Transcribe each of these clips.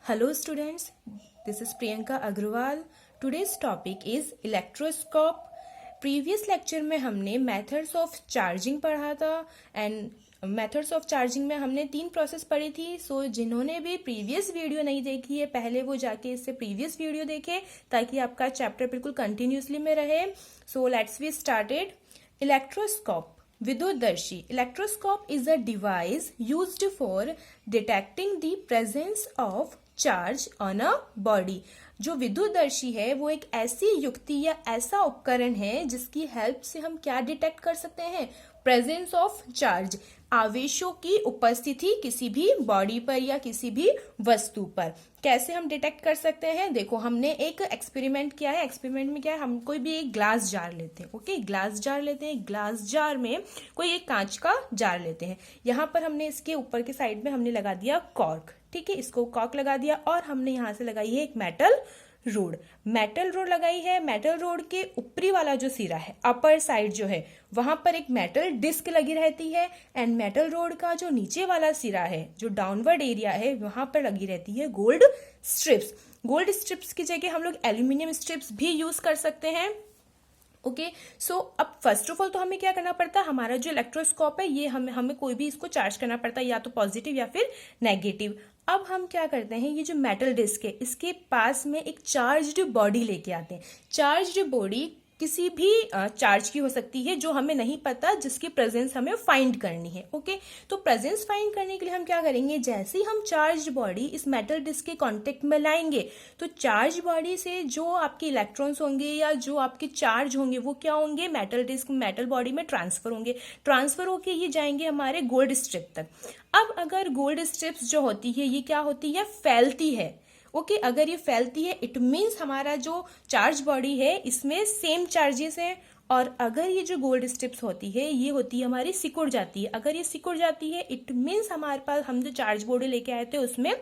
Hello students, this is Priyanka Agrawal. Today's topic is electroscope. Previous lecture में हमने methods of charging पढ़ा था and methods of charging में हमने 3 process पढ़ी थी. सो जिन्होंने भी प्रीवियस वीडियो नहीं देखी है पहले वो जाके इससे प्रीवियस वीडियो देखें ताकि आपका चैप्टर बिल्कुल कंटिन्यूसली में रहे. So let's be started. Electroscope विद्युतदर्शी. Electroscope is a device used for detecting the presence of charge on a body. जो विद्युतदर्शी है वो एक ऐसी युक्ति या ऐसा उपकरण है जिसकी हेल्प से हम क्या डिटेक्ट कर सकते हैं? प्रेजेंस ऑफ चार्ज, आवेशों की उपस्थिति किसी भी बॉडी पर या किसी भी वस्तु पर. कैसे हम डिटेक्ट कर सकते हैं? देखो हमने एक एक्सपेरिमेंट किया है. एक्सपेरिमेंट में क्या है, हम कोई भी एक ग्लास जार लेते हैं. ओके, ग्लास जार लेते हैं. ग्लास जार में कोई एक कांच का जार लेते हैं. यहाँ पर हमने इसके ऊपर के साइड में हमने लगा दिया कॉर्क. ठीक है, इसको कॉर्क लगा दिया और हमने यहाँ से लगाई है एक मेटल रोड. मेटल रोड लगाई है. मेटल रोड के ऊपरी वाला जो सिरा है, अपर साइड जो है, वहां पर एक मेटल डिस्क लगी रहती है. एंड मेटल रोड का जो नीचे वाला सिरा है, जो डाउनवर्ड एरिया है, वहां पर लगी रहती है गोल्ड स्ट्रिप्स. गोल्ड स्ट्रिप्स की जगह हम लोग एल्यूमिनियम स्ट्रिप्स भी यूज कर सकते हैं. ओके, सो अब फर्स्ट ऑफ ऑल तो हमें क्या करना पड़ता है, हमारा जो इलेक्ट्रोस्कोप है ये हमें कोई भी इसको चार्ज करना पड़ता है, या तो पॉजिटिव या फिर नेगेटिव. अब हम क्या करते हैं, ये जो मेटल डिस्क है इसके पास में एक चार्ज्ड बॉडी लेके आते हैं. चार्ज्ड बॉडी किसी भी चार्ज की हो सकती है जो हमें नहीं पता, जिसकी प्रेजेंस हमें फाइंड करनी है. ओके, तो प्रेजेंस फाइंड करने के लिए हम क्या करेंगे, जैसे ही हम चार्ज बॉडी इस मेटल डिस्क के कांटेक्ट में लाएंगे तो चार्ज बॉडी से जो आपके इलेक्ट्रॉन्स होंगे या जो आपके चार्ज होंगे वो क्या होंगे, मेटल डिस्क मेटल बॉडी में ट्रांसफर होंगे. ट्रांसफर होके ये जाएंगे हमारे गोल्ड स्ट्रिप तक. अब अगर गोल्ड स्ट्रिप्स जो होती है ये क्या होती है, फैलती है. ओके, अगर ये फैलती है इट मीन्स हमारा जो चार्ज बॉडी है इसमें सेम चार्जेस हैं. और अगर ये जो गोल्ड स्ट्रिप्स होती है ये होती है हमारी सिकुड़ जाती है. अगर ये सिकुड़ जाती है इट मीन्स हमारे पास हम जो चार्ज बॉडी लेके आए थे उसमें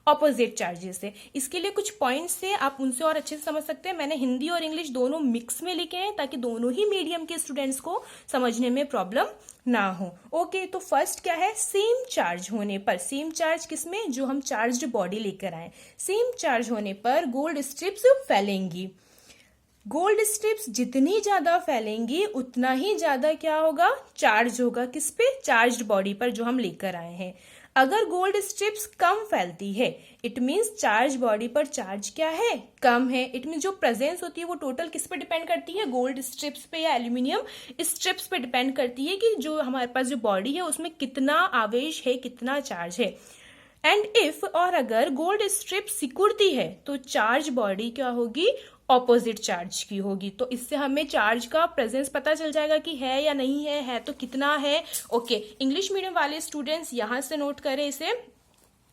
ऑपोजिट चार्जेस है. इसके लिए कुछ पॉइंट्स है, आप उनसे और अच्छे से समझ सकते हैं. मैंने हिंदी और इंग्लिश दोनों मिक्स में लिखे हैं ताकि दोनों ही मीडियम के स्टूडेंट्स को समझने में प्रॉब्लम ना हो. ओके, तो फर्स्ट क्या है, सेम चार्ज होने पर, सेम चार्ज किसमें, जो हम चार्ज्ड बॉडी लेकर आए, सेम चार्ज होने पर गोल्ड स्ट्रिप्स फैलेंगी. गोल्ड स्ट्रिप्स जितनी ज्यादा फैलेंगी उतना ही ज्यादा क्या होगा, चार्ज होगा. किस पे, चार्ज्ड बॉडी पर जो हम लेकर आए हैं. अगर गोल्ड स्ट्रिप्स कम फैलती है इट मीन्स चार्ज बॉडी पर चार्ज क्या है, कम है. इट मीन्स जो प्रेजेंस होती है वो टोटल किस पे डिपेंड करती है, गोल्ड स्ट्रिप्स पे या एल्यूमिनियम स्ट्रिप्स पे डिपेंड करती है कि जो हमारे पास जो बॉडी है उसमें कितना आवेश है, कितना चार्ज है. एंड इफ, और अगर गोल्ड स्ट्रिप सिकुड़ती है तो चार्ज बॉडी क्या होगी, ऑपोजिट चार्ज की होगी. तो इससे हमें चार्ज का प्रेजेंस पता चल जाएगा कि है या नहीं है तो कितना है. ओके, इंग्लिश मीडियम वाले स्टूडेंट्स यहां से नोट करें इसे.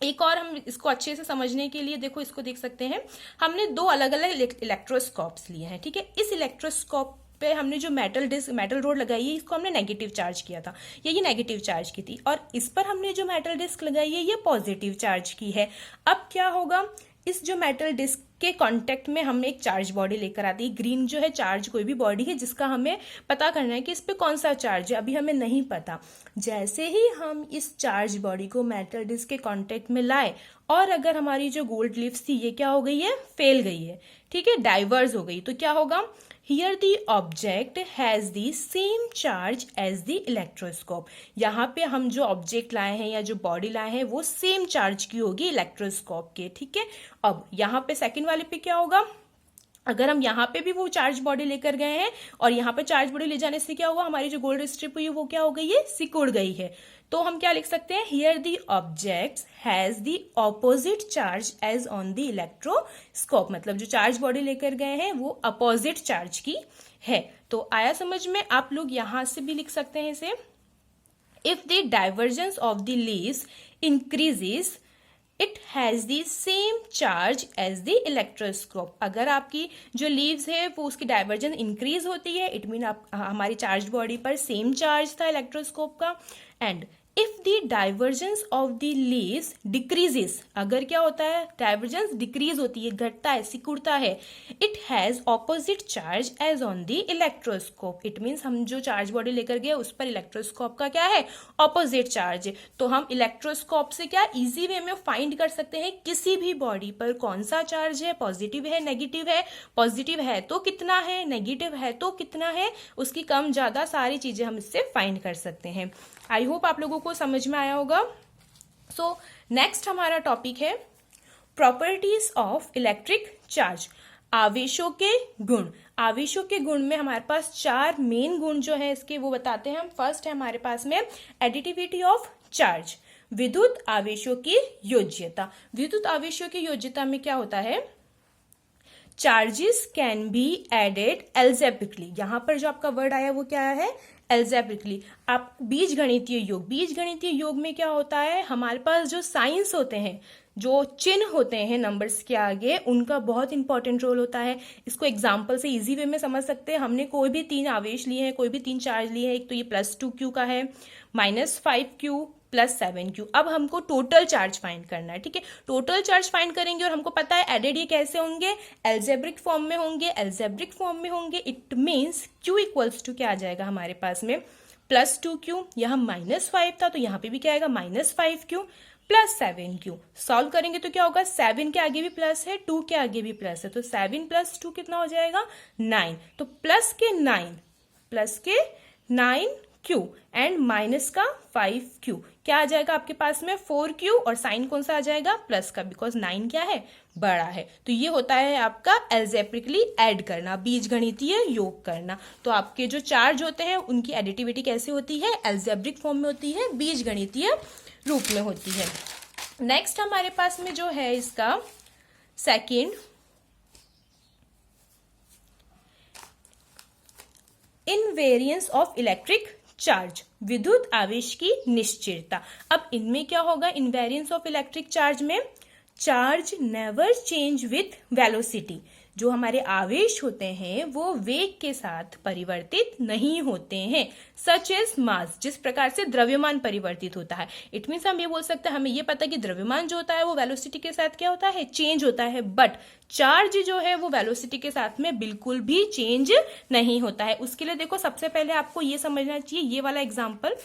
एक और हम इसको अच्छे से समझने के लिए देखो, इसको देख सकते हैं. हमने 2 अलग अलग इलेक्ट्रोस्कोप्स लिए हैं. ठीक है, इस इलेक्ट्रोस्कोप पे हमने जो मेटल रोड लगाई है इसको हमने नेगेटिव चार्ज किया था, ये नेगेटिव चार्ज की थी. और इस पर हमने जो मेटल डिस्क लगाई है ये पॉजिटिव चार्ज की है. अब क्या होगा, इस जो मेटल डिस्क के कांटेक्ट में हम एक चार्ज बॉडी लेकर आते हैं. ग्रीन जो है चार्ज कोई भी बॉडी है जिसका हमें पता करना है कि इस पे कौन सा चार्ज है, अभी हमें नहीं पता. जैसे ही हम इस चार्ज बॉडी को मेटल डिस्क के कांटेक्ट में लाए और अगर हमारी जो गोल्ड लीव्स थी ये क्या हो गई है, फेल गई है. ठीक है, डाइवर्स हो गई. तो क्या होगा, Here the object has the same charge as the electroscope. यहाँ पे हम जो ऑब्जेक्ट लाए हैं या जो बॉडी लाए हैं वो सेम चार्ज की होगी इलेक्ट्रोस्कोप के. ठीक है, अब यहाँ पे सेकंड वाले पे क्या होगा, अगर हम यहाँ पे भी वो चार्ज बॉडी लेकर गए हैं और यहाँ पे चार्ज बॉडी ले जाने से क्या हुआ, हमारी जो गोल्ड स्ट्रिप हुई वो क्या हो गई है, सिकुड़ गई है. तो हम क्या लिख सकते हैं, here the object has the opposite charge as on the electroscope. मतलब जो चार्ज बॉडी लेकर गए हैं वो अपोजिट चार्ज की है. तो आया समझ में. आप लोग यहां से भी लिख सकते हैं इसे. If the divergence of the leaves increases it has the same charge as the electroscope. अगर आपकी जो लीव्स है वो उसकी डाइवर्जेंस इंक्रीज होती है इट मीन हमारी चार्ज बॉडी पर सेम चार्ज था इलेक्ट्रोस्कोप का. And if the divergence of the leaves decreases, अगर क्या होता है, डाइवर्जेंस डिक्रीज होती है, घटता है, सिकुड़ता है, it has opposite charge as on the electroscope. It means हम जो चार्ज बॉडी लेकर गए उस पर इलेक्ट्रोस्कोप का क्या है, ऑपोजिट चार्ज है। तो हम इलेक्ट्रोस्कोप से क्या इजी वे में फाइंड कर सकते हैं किसी भी बॉडी पर कौन सा चार्ज है, पॉजिटिव है, नेगेटिव है, पॉजिटिव है तो कितना है, नेगेटिव है तो कितना है, उसकी कम ज्यादा सारी चीजें हम इससे फाइंड कर सकते हैं। आई होप आप लोगों को समझ में आया होगा। सो नेक्स्ट हमारा टॉपिक है प्रॉपर्टीज ऑफ इलेक्ट्रिक चार्ज, आवेशों के गुण। आवेशों के गुण में हमारे पास 4 मेन गुण जो है इसके वो बताते हैं हम। फर्स्ट है हमारे पास में एडिटिविटी ऑफ चार्ज, विद्युत आवेशों की योज्यता। विद्युत आवेशों की योज्यता में क्या होता है, charges can be added algebraically. यहां पर जो आपका वर्ड आया वो क्या है, एल्जेब्रिकली। आप बीजगणितीय योग, बीजगणितीय योग में क्या होता है, हमारे पास जो साइंस होते हैं, जो चिन्ह होते हैं नंबर्स के आगे, उनका बहुत इंपॉर्टेंट रोल होता है। इसको एग्जांपल से इजी वे में समझ सकते हैं। हमने कोई भी 3 आवेश लिए हैं, कोई भी 3 चार्ज लिए हैं, एक तो ये +2Q का है, -5Q +7Q। अब हमको टोटल चार्ज फाइंड करना है, ठीक है। टोटल चार्ज फाइंड करेंगे और हमको पता है एडेड ये कैसे होंगे, एल्जेब्रिक फॉर्म में होंगे, एल्जेब्रिक फॉर्म में होंगे। It means Q equals to क्या आ जाएगा हमारे पास में, +2Q, यहाँ -5 था तो यहाँ पे भी क्या आएगा, -5Q +7Q। सॉल्व करेंगे तो क्या होगा, 7 के आगे भी प्लस है, 2 के आगे भी प्लस है, तो 7 + 2 कितना हो जाएगा, 9। तो प्लस के 9Q एंड माइनस का 5Q, क्या आ जाएगा आपके पास में 4Q, और साइन कौन सा आ जाएगा, प्लस का, बिकॉज 9 क्या है, बड़ा है। तो ये होता है आपका एल्जेब्रिकली ऐड करना, बीजगणितीय योग करना। तो आपके जो चार्ज होते हैं उनकी एडिटिविटी कैसे होती है, एल्जेब्रिक फॉर्म में होती है, बीजगणितीय रूप में होती है। नेक्स्ट हमारे पास में जो है इसका second, invariance of electric charge, विद्युत आवेश की निश्चलता। अब इनमें क्या होगा, इनवेरियंस ऑफ इलेक्ट्रिक चार्ज में, charge never change with velocity. जो हमारे आवेश होते हैं वो वेग के साथ परिवर्तित नहीं होते हैं, सच एज मास, जिस प्रकार से द्रव्यमान परिवर्तित होता है। इट मीन्स हम ये बोल सकते हैं, हमें ये पता है कि द्रव्यमान जो होता है वो वेलोसिटी के साथ क्या होता है, चेंज होता है, बट चार्ज जो है वो वेलोसिटी के साथ में बिल्कुल भी चेंज नहीं होता है। उसके लिए देखो, सबसे पहले आपको ये समझना चाहिए, ये वाला एग्जाम्पल,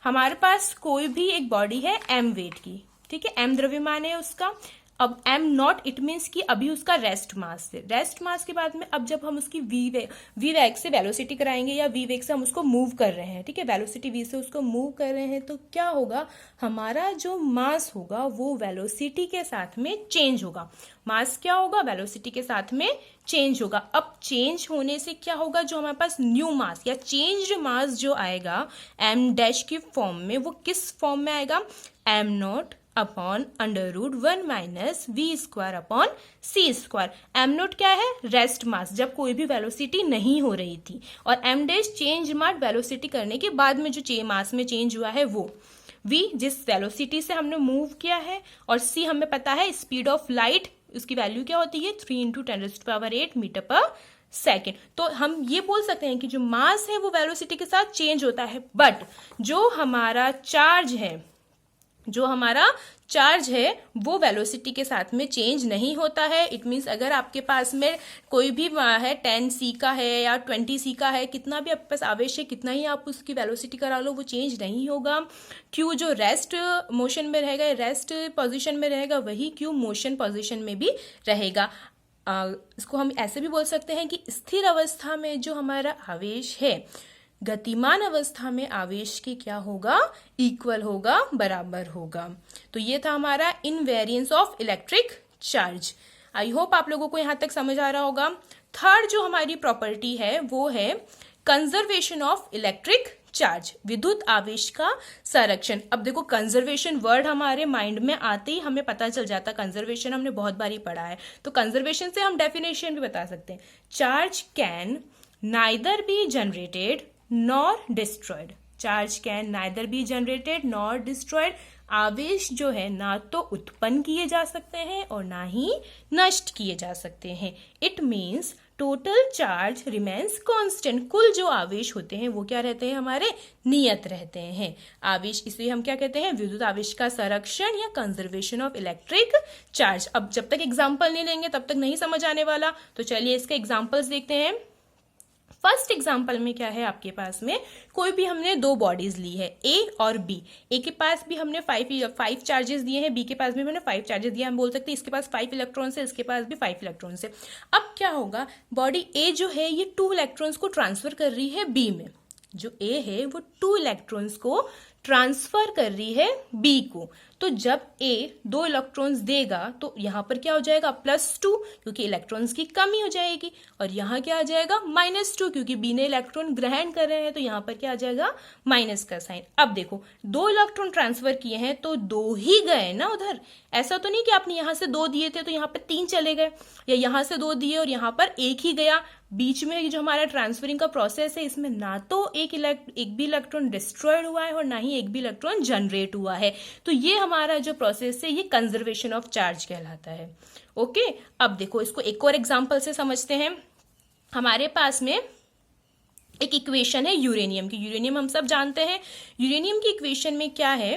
हमारे पास कोई भी एक बॉडी है m वेट की, ठीक है, m द्रव्यमान है उसका। अब m नॉट, इट मीन्स कि अभी उसका रेस्ट मास है, रेस्ट मास के बाद में अब जब हम उसकी v वेग से वेलोसिटी कराएंगे, या v वेग से हम उसको मूव कर रहे हैं, ठीक है, वेलोसिटी v से उसको मूव कर रहे हैं, तो क्या होगा, हमारा जो मास होगा वो वेलोसिटी के साथ में चेंज होगा। मास क्या होगा, वेलोसिटी के साथ में चेंज होगा। अब चेंज होने से क्या होगा, जो हमारे पास न्यू मास या चेंज्ड मास जो आएगा m' की फॉर्म में, वो किस फॉर्म में आएगा, m0 upon √1 - v² upon c²। m0 क्या है, रेस्ट मास, जब कोई भी वेलोसिटी नहीं हो रही थी, और m' चेंज मास, वेलोसिटी करने के बाद में जो मास में चेंज हुआ है वो, v जिस वेलोसिटी से हमने मूव किया है, और c हमें पता है स्पीड ऑफ लाइट, उसकी वैल्यू क्या होती है, 3 × 10⁸ मीटर/सेकेंड। तो हम ये बोल सकते हैं कि जो मास है वो वेलोसिटी के साथ चेंज होता है, बट जो हमारा चार्ज है वो वेलोसिटी के साथ में चेंज नहीं होता है। इट मीन्स अगर आपके पास में कोई भी है 10C का है या 20C का है, कितना भी आपके पास आवेश है, कितना ही आप उसकी वेलोसिटी करा लो, वो चेंज नहीं होगा। Q जो रेस्ट मोशन में रहेगा, रेस्ट पोजीशन में रहेगा, वही Q मोशन पोजीशन में भी रहेगा। इसको हम ऐसे भी बोल सकते हैं कि स्थिर अवस्था में जो हमारा आवेश है, गतिमान अवस्था में आवेश के क्या होगा, इक्वल होगा, बराबर होगा। तो ये था हमारा invariance of electric charge. I hope आप लोगों को यहां तक समझ आ रहा होगा। थर्ड जो हमारी प्रॉपर्टी है वो है कंजर्वेशन ऑफ इलेक्ट्रिक चार्ज, विद्युत आवेश का संरक्षण। अब देखो, कंजर्वेशन वर्ड हमारे माइंड में आते ही हमें पता चल जाता, कंजर्वेशन हमने बहुत बारी पढ़ा है, तो कंजर्वेशन से हम डेफिनेशन भी बता सकते हैं। Charge can neither be generated nor destroyed, charge can neither be generated nor destroyed. आवेश जो है ना तो उत्पन्न किए जा सकते हैं और ना ही नष्ट किए जा सकते हैं। It means total charge remains constant, कुल जो आवेश होते हैं वो क्या रहते हैं, हमारे नियत रहते हैं। आवेश, इसे हम क्या कहते हैं, विद्युत आवेश का संरक्षण या कंजर्वेशन ऑफ इलेक्ट्रिक चार्ज। अब जब तक एग्जाम्पल नहीं लेंगे तब तक नहीं समझ आने वाला, तो चलिए इसके एग्जाम्पल्स देखते हैं। फर्स्ट एग्जाम्पल में क्या है, आपके पास में कोई भी हमने दो बॉडीज ली है, ए और बी। ए के पास भी हमने फाइव चार्जेस दिए हैं, बी के पास भी हमने 5 चार्जेस दिए। हम बोल सकते हैं इसके पास 5 इलेक्ट्रॉन्स है, इसके पास भी 5 इलेक्ट्रॉन्स है। अब क्या होगा, बॉडी ए जो है ये 2 इलेक्ट्रॉन्स को ट्रांसफर कर रही है बी में। जो ए है वो 2 इलेक्ट्रॉन्स को ट्रांसफर कर रही है बी को। तो जब ए 2 इलेक्ट्रॉन्स देगा तो यहाँ पर क्या हो जाएगा, +2, क्योंकि इलेक्ट्रॉन्स की कमी हो जाएगी। और यहाँ क्या आ जाएगा, -2, क्योंकि बी ने इलेक्ट्रॉन ग्रहण कर रहे हैं, तो यहाँ पर क्या आ जाएगा, माइनस का साइन। अब देखो 2 इलेक्ट्रॉन ट्रांसफर किए हैं तो 2 ही गए ना उधर। ऐसा तो नहीं कि आपने यहाँ से 2 दिए थे तो यहाँ पर 3 चले गए, या यहाँ से 2 दिए और यहाँ पर 1 ही गया। बीच में जो हमारा ट्रांसफरिंग का प्रोसेस है, इसमें ना तो एक भी इलेक्ट्रॉन डिस्ट्रॉयड हुआ है और ना ही एक भी इलेक्ट्रॉन जनरेट हुआ है। तो ये हमारा जो प्रोसेस है ये कंजर्वेशन ऑफ चार्ज कहलाता है। ओके, अब देखो इसको एक और एग्जांपल से समझते हैं। हमारे पास में एक इक्वेशन है यूरेनियम की। यूरेनियम हम सब जानते हैं। यूरेनियम की इक्वेशन में क्या है,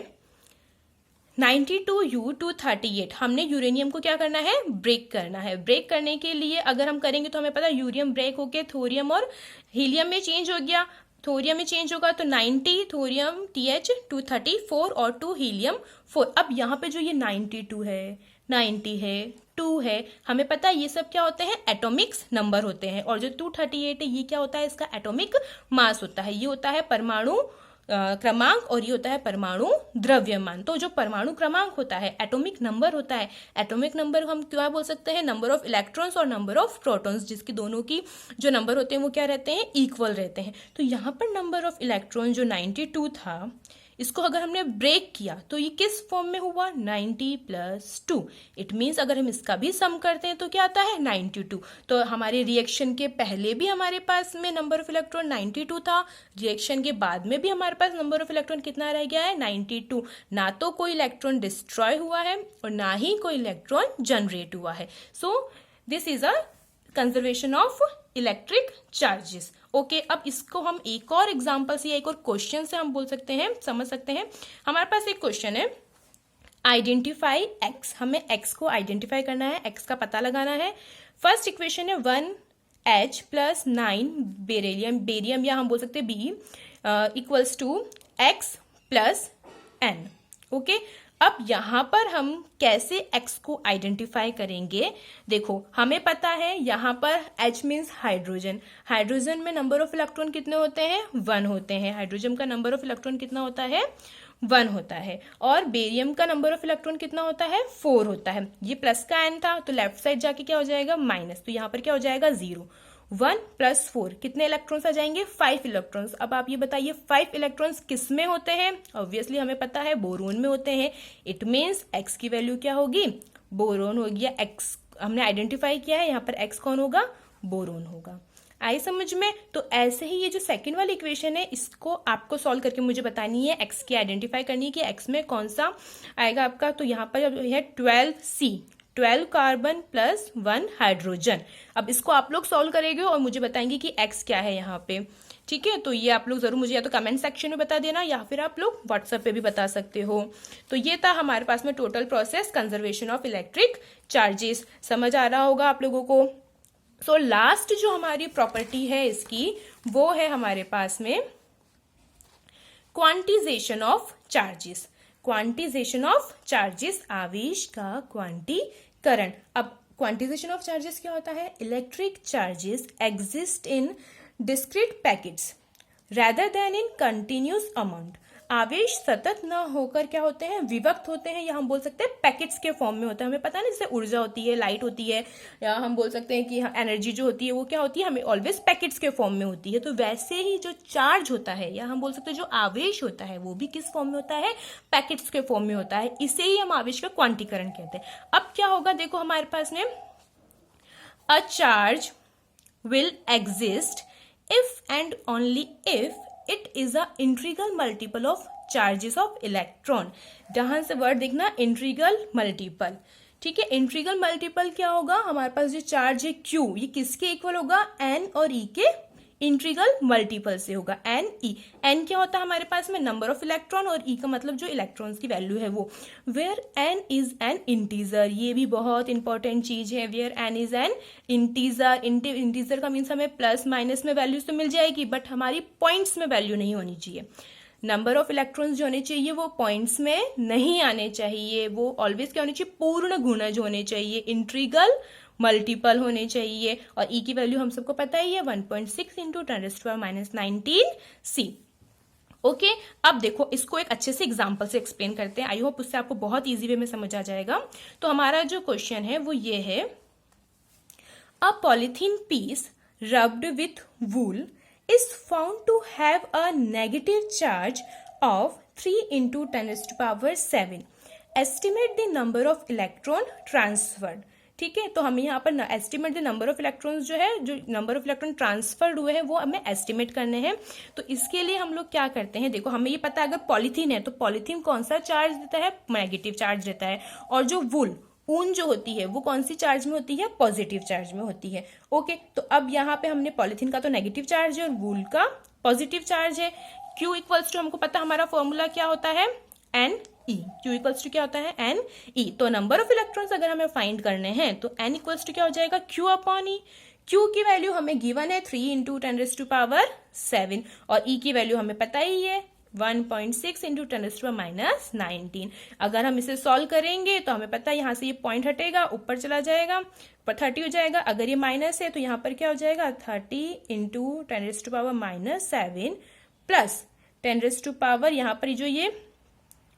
92U238। हमने यूरेनियम को क्या करना है, ब्रेक करना है। ब्रेक करने के लिए अगर हम करेंगे तो हमें पता है यूरियम ब्रेक होके थोरियम और हीलियम में चेंज हो गया। थोरियम में चेंज होगा तो 90 थोरियम TH 234 और 2 हीलियम 4। अब यहाँ पे जो ये 92 है, 90 है, 2 है, हमें पता है ये सब क्या होते हैं, एटॉमिक्स नंबर होते हैं। और जो 238 है ये क्या होता है, इसका एटॉमिक मास होता है। ये होता है परमाणु क्रमांक और ये होता है परमाणु द्रव्यमान। तो जो परमाणु क्रमांक होता है, एटॉमिक नंबर होता है, एटॉमिक नंबर हम क्या बोल सकते हैं, नंबर ऑफ इलेक्ट्रॉन्स और नंबर ऑफ प्रोटॉन्स, जिसकी दोनों की जो नंबर होते हैं वो क्या रहते हैं, इक्वल रहते हैं। तो यहाँ पर नंबर ऑफ इलेक्ट्रॉन जो 92 था, इसको अगर हमने ब्रेक किया तो ये किस फॉर्म में हुआ, 90 + 2। इट मीन्स अगर हम इसका भी सम करते हैं तो क्या आता है, 92। तो हमारे रिएक्शन के पहले भी हमारे पास में नंबर ऑफ इलेक्ट्रॉन 92 था, रिएक्शन के बाद में भी हमारे पास नंबर ऑफ इलेक्ट्रॉन कितना रह गया है, 92। ना तो कोई इलेक्ट्रॉन डिस्ट्रॉय हुआ है और ना ही कोई इलेक्ट्रॉन जनरेट हुआ है। So this is a conservation of electric charges. Okay, अब इसको हम एक और एग्जांपल से या एक और क्वेश्चन से हम बोल सकते हैं, समझ सकते हैं। हमारे पास एक क्वेश्चन है, आइडेंटिफाई एक्स। हमें एक्स को आइडेंटिफाई करना है, एक्स का पता लगाना है। फर्स्ट इक्वेशन है 1H + 9 बेरियम या हम बोल सकते हैं बी = X + N। ओके, अब यहाँ पर हम कैसे x को आइडेंटिफाई करेंगे, देखो हमें पता है यहाँ पर H मीन्स हाइड्रोजन। हाइड्रोजन में नंबर ऑफ इलेक्ट्रॉन कितने होते हैं, 1 होते हैं। हाइड्रोजन का नंबर ऑफ इलेक्ट्रॉन कितना होता है, 1 होता है। और बेरियम का नंबर ऑफ इलेक्ट्रॉन कितना होता है, 4 होता है। ये प्लस का n था तो लेफ्ट साइड जाके क्या हो जाएगा, माइनस। तो यहाँ पर क्या हो जाएगा, 0। 1 + 4 कितने इलेक्ट्रॉन्स आ जाएंगे, 5 इलेक्ट्रॉन्स। अब आप ये बताइए 5 इलेक्ट्रॉन्स किस में होते हैं, ऑब्वियसली हमें पता है बोरोन में होते हैं। इट मीन्स x की वैल्यू क्या होगी, बोरोन हो गया। x हमने आइडेंटिफाई किया है, यहाँ पर x कौन होगा, बोरोन होगा। आई समझ में। तो ऐसे ही ये जो सेकंड वाली इक्वेशन है इसको आपको सॉल्व करके मुझे बतानी है, x की आइडेंटिफाई करनी है कि x में कौन सा आएगा आपका। तो यहाँ पर है 12C, 12 कार्बन + 1 हाइड्रोजन। अब इसको आप लोग सॉल्व करेंगे और मुझे बताएंगे कि x क्या है यहाँ पे। ठीक है, तो ये आप लोग जरूर मुझे या तो कमेंट सेक्शन में बता देना या फिर आप लोग व्हाट्सएप पे भी बता सकते हो। तो ये था हमारे पास में total process conservation of electric charges. समझ आ रहा होगा आप लोगों को। सो लास्ट जो हमारी प्रॉपर्टी है इसकी, वो है हमारे पास में quantisation of charges. Quantisation of charges, आवेश का क्वांटीकरण। अब क्वांटिजेशन ऑफ चार्जेस क्या होता है, electric charges exist in discrete packets rather than in continuous amount। आवेश सतत न होकर क्या होते हैं, विभक्त होते हैं, या हम बोल सकते हैं पैकेट्स के फॉर्म में होता है। हमें पता है ना, जैसे ऊर्जा होती है, लाइट होती है, या हम बोल सकते हैं कि एनर्जी जो होती है वो क्या होती है, हमें ऑलवेज पैकेट्स के फॉर्म में होती है। तो वैसे ही जो चार्ज होता है, या हम बोल सकते हैं जो आवेश होता है, वो भी किस फॉर्म में होता है, पैकेट्स के फॉर्म में होता है। इसे ही हम आवेश का क्वांटीकरण कहते हैं। अब क्या होगा, देखो हमारे पास में a charge will exist if and only if it is a integral multiple of charges of electron। जहां से वर्ड देखना, इंटीग्रल मल्टीपल। ठीक है। इंटीग्रल मल्टीपल क्या होगा, हमारे पास जो चार्ज है Q, ये किसके इक्वल होगा, N और E के इंटीग्रल मल्टीपल से होगा, एन ई। एन क्या होता है हमारे पास में, नंबर ऑफ इलेक्ट्रॉन, और ई का मतलब जो इलेक्ट्रॉन्स की वैल्यू है वो। Where N is an integer, ये भी बहुत इंपॉर्टेंट चीज है। Where N is an integer, integer का मीन्स हमें प्लस माइनस में वैल्यूज तो मिल जाएगी, बट हमारी पॉइंट्स में वैल्यू नहीं होनी चाहिए। नंबर ऑफ इलेक्ट्रॉन्स जो होने चाहिए वो पॉइंट्स में नहीं आने चाहिए, वो ऑलवेज क्या होने चाहिए, पूर्ण गुणज होने चाहिए, इंटीग्रल मल्टीपल होने चाहिए। और ई की वैल्यू हम सबको पता ही है 1.6 इंटू 10⁻⁹ C। ओके, अब देखो इसको एक अच्छे से एग्जाम्पल से एक्सप्लेन करते हैं। आई होप उससे आपको बहुत इजी वे में समझ आ जाएगा। तो हमारा जो क्वेश्चन है वो ये है, a polythene piece rubbed with wool is found to have a negative charge of 3 into 10⁻⁷। Estimate the number of electron transferred. ठीक है, तो हमें यहाँ पर estimate the number of electrons जो है, जो नंबर ऑफ इलेक्ट्रॉन ट्रांसफर्ड हुए हैं वो हमें एस्टिमेट करने हैं। तो इसके लिए हम लोग क्या करते हैं, देखो हमें ये पता है अगर पॉलीथीन है तो पॉलीथीन कौन सा चार्ज देता है, नेगेटिव चार्ज देता है। और जो वूल, ऊन जो होती है वो कौन सी चार्ज में होती है, पॉजिटिव चार्ज में होती है। ओके, तो अब यहाँ पे हमने पॉलीथीन का तो नेगेटिव चार्ज है और वूल का पॉजिटिव चार्ज है। क्यू इक्वल्स टू, हमको पता हमारा फॉर्मूला क्या होता है, N E. Q equals to क्या होता है, एन ई। तो नंबर ऑफ इलेक्ट्रॉन्स अगर हमें फाइंड करने हैं तो एन इक्वल्स टू क्या हो जाएगा, क्यू अपॉन ई। क्यू की वैल्यू हमें गिवन है 3 इंटू 10⁻⁷, और ई की वैल्यू हमें पता ही है 1.6 इंटू 10⁻⁹। अगर हम इसे सॉल्व करेंगे तो हमें पता है यहाँ से ये पॉइंट हटेगा, ऊपर चला जाएगा, पर 30 हो जाएगा। अगर ये माइनस है तो यहाँ पर क्या हो जाएगा, 30 इंटू 10⁻⁷ प्लस 10⁻, यहाँ पर जो ये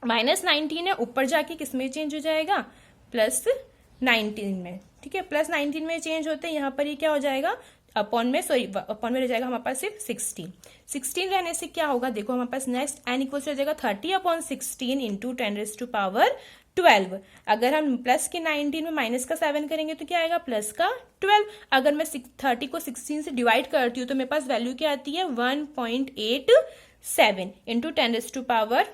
-19 है ऊपर जाके किस में चेंज हो जाएगा, +19 में। ठीक है, +19 में चेंज होते हैं, यहाँ पर ये क्या हो जाएगा, अपॉन में रह जाएगा हमारे पास सिर्फ 16 रहने से क्या होगा, देखो हमारे पास नेक्स्ट एन इक्वल हो जाएगा 30/16 इंटू 10⁻12। अगर हम प्लस के 19 में माइनस का 7 करेंगे तो क्या आएगा, प्लस का 12। अगर मैं 30 को 16 से डिवाइड करती हूँ तो मेरे पास वैल्यू क्या आती है, 1.87 इंटू 10⁻12।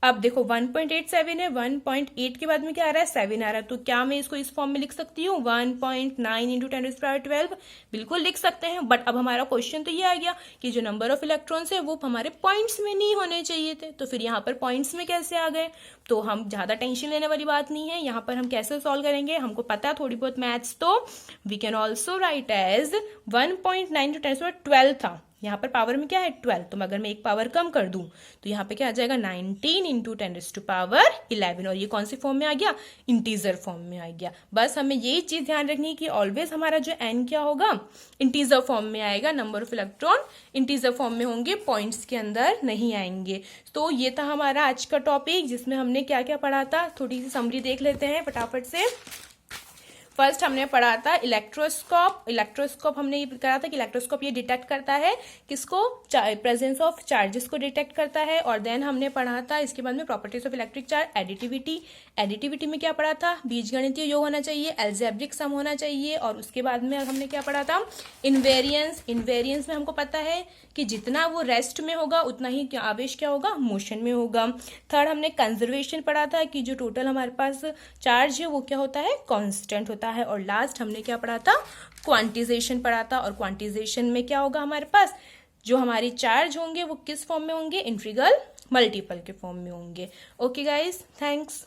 अब देखो 1.87 है, 1.8 के बाद में क्या आ रहा है, 7 आ रहा है। तो क्या मैं इसको इस फॉर्म में लिख सकती हूँ, 1.9 इंटू 10⁻12, बिल्कुल लिख सकते हैं। बट अब हमारा क्वेश्चन तो ये आ गया कि जो नंबर ऑफ इलेक्ट्रॉन्स है वो हमारे पॉइंट्स में नहीं होने चाहिए थे, तो फिर यहाँ पर पॉइंट्स में कैसे आ गए। तो हम ज्यादा टेंशन लेने वाली बात नहीं है, यहाँ पर हम कैसे सॉल्व करेंगे, हमको पता है थोड़ी बहुत मैथ्स, तो we can also write as 1.9 into 10⁻12 था, यहाँ पर पावर में क्या है 12, तो अगर मैं एक पावर कम कर दूं तो यहाँ पे क्या आ जाएगा 19 इंटू 10⁻11, और ये कौन सी फॉर्म में आ गया, इंटीजर फॉर्म में आ गया। बस हमें यही चीज ध्यान रखनी है कि ऑलवेज हमारा जो एन क्या होगा, इंटीजर फॉर्म में आएगा, number of electron integer form में होंगे, पॉइंट्स के अंदर नहीं आएंगे। तो ये था हमारा आज का टॉपिक जिसमें हमने क्या क्या पढ़ा था, थोड़ी सी समरी देख लेते हैं फटाफट से। फर्स्ट हमने पढ़ा था इलेक्ट्रोस्कोप हमने ये करा था कि इलेक्ट्रोस्कोप ये डिटेक्ट करता है किसको, प्रेजेंस ऑफ चार्जेस को डिटेक्ट करता है। और देन हमने पढ़ा था इसके बाद में properties of electric charge, additivity में क्या पढ़ा था, बीजगणितीय योग होना चाहिए, एल्जेब्रिक सम होना चाहिए। और उसके बाद में हमने क्या पढ़ा था, इनवेरियंस में हमको पता है कि जितना वो रेस्ट में होगा उतना ही आवेश क्या होगा, मोशन में होगा। थर्ड हमने कंजर्वेशन पढ़ा था कि जो टोटल हमारे पास चार्ज है वो क्या होता है, कांस्टेंट होता है। और लास्ट हमने क्या पढ़ा था, क्वांटिजेशन पढ़ा था। और क्वांटिजेशन में क्या होगा, हमारे पास जो हमारी चार्ज होंगे वो किस फॉर्म में होंगे, इंटीग्रल मल्टीपल के फॉर्म में होंगे। Okay guys, thanks.